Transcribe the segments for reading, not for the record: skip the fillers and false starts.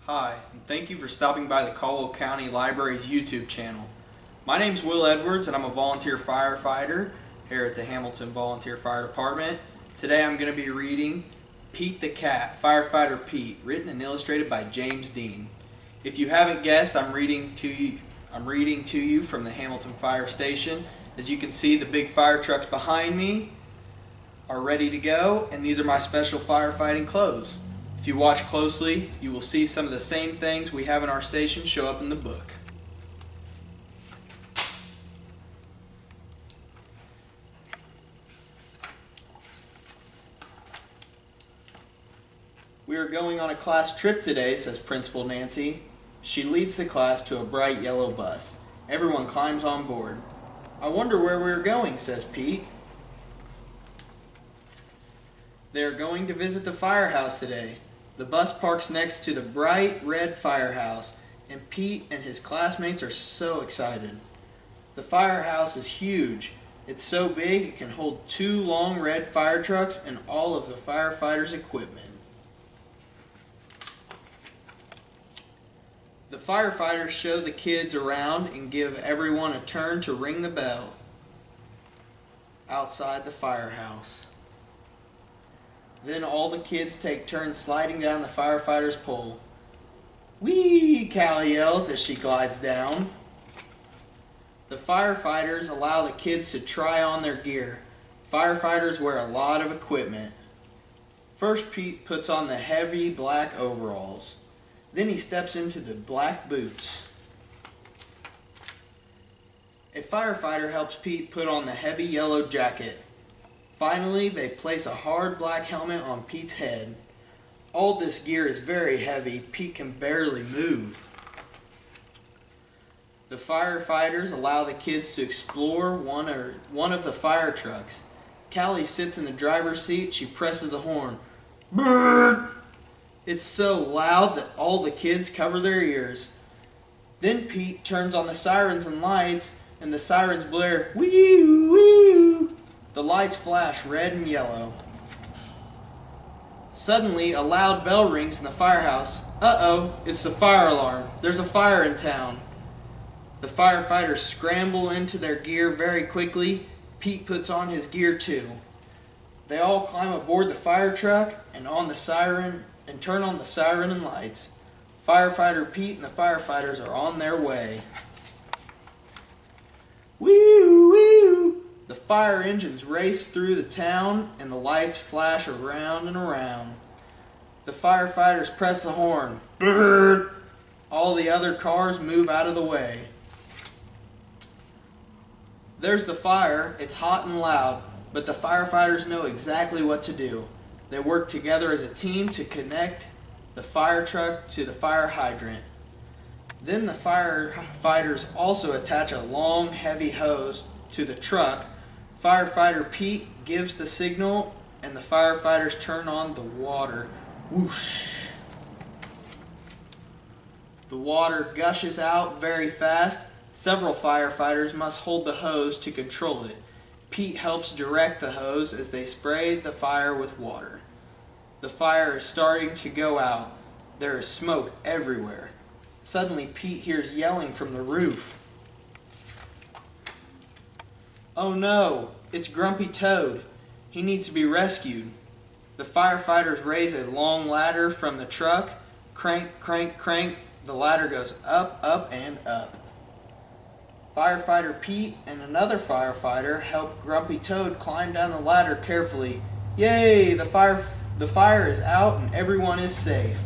Hi, and thank you for stopping by the Caldwell County Library's YouTube channel. My name is Will Edwards and I'm a volunteer firefighter here at the Hamilton Volunteer Fire Department. Today I'm going to be reading Pete the Cat, Firefighter Pete, written and illustrated by James Dean. If you haven't guessed, I'm reading to you from the Hamilton Fire Station. As you can see, the big fire trucks behind me are ready to go, and these are my special firefighting clothes. If you watch closely, you will see some of the same things we have in our station show up in the book. We are going on a class trip today, says Principal Nancy. She leads the class to a bright yellow bus. Everyone climbs on board. I wonder where we're going, says Pete. They are going to visit the firehouse today. The bus parks next to the bright red firehouse, and Pete and his classmates are so excited. The firehouse is huge. It's so big it can hold 2 long red fire trucks and all of the firefighters' equipment. The firefighters show the kids around and give everyone a turn to ring the bell outside the firehouse. Then all the kids take turns sliding down the firefighter's pole. "Whee!" Callie yells as she glides down. The firefighters allow the kids to try on their gear. Firefighters wear a lot of equipment. First, Pete puts on the heavy black overalls. Then he steps into the black boots. A firefighter helps Pete put on the heavy yellow jacket. Finally, they place a hard black helmet on Pete's head. All this gear is very heavy. Pete can barely move. The firefighters allow the kids to explore one of the fire trucks. Callie sits in the driver's seat. She presses the horn. Brrr! It's so loud that all the kids cover their ears. Then Pete turns on the sirens and lights, and the sirens blare, wee wee. The lights flash red and yellow. Suddenly, a loud bell rings in the firehouse. Uh-oh, it's the fire alarm. There's a fire in town. The firefighters scramble into their gear very quickly. Pete puts on his gear too. They all climb aboard the fire truck and turn on the siren and lights. Firefighter Pete and the firefighters are on their way. Wee wee. The fire engines race through the town and the lights flash around and around. The firefighters press the horn. Brrr. All the other cars move out of the way. There's the fire. It's hot and loud, but the firefighters know exactly what to do. They work together as a team to connect the fire truck to the fire hydrant. Then the firefighters also attach a long, heavy hose to the truck. Firefighter Pete gives the signal, and the firefighters turn on the water. Whoosh! The water gushes out very fast. Several firefighters must hold the hose to control it. Pete helps direct the hose as they spray the fire with water. The fire is starting to go out. There is smoke everywhere. Suddenly, Pete hears yelling from the roof. Oh no, it's Grumpy Toad. He needs to be rescued. The firefighters raise a long ladder from the truck. Crank, crank, crank. The ladder goes up, up, and up. Firefighter Pete and another firefighter help Grumpy Toad climb down the ladder carefully. Yay! The fire is out and everyone is safe.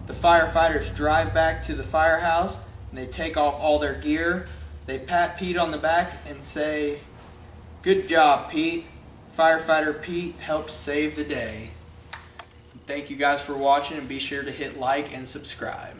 The firefighters drive back to the firehouse and they take off all their gear. They pat Pete on the back and say, "Good job, Pete. Firefighter Pete helped save the day." Thank you guys for watching, and be sure to hit like and subscribe.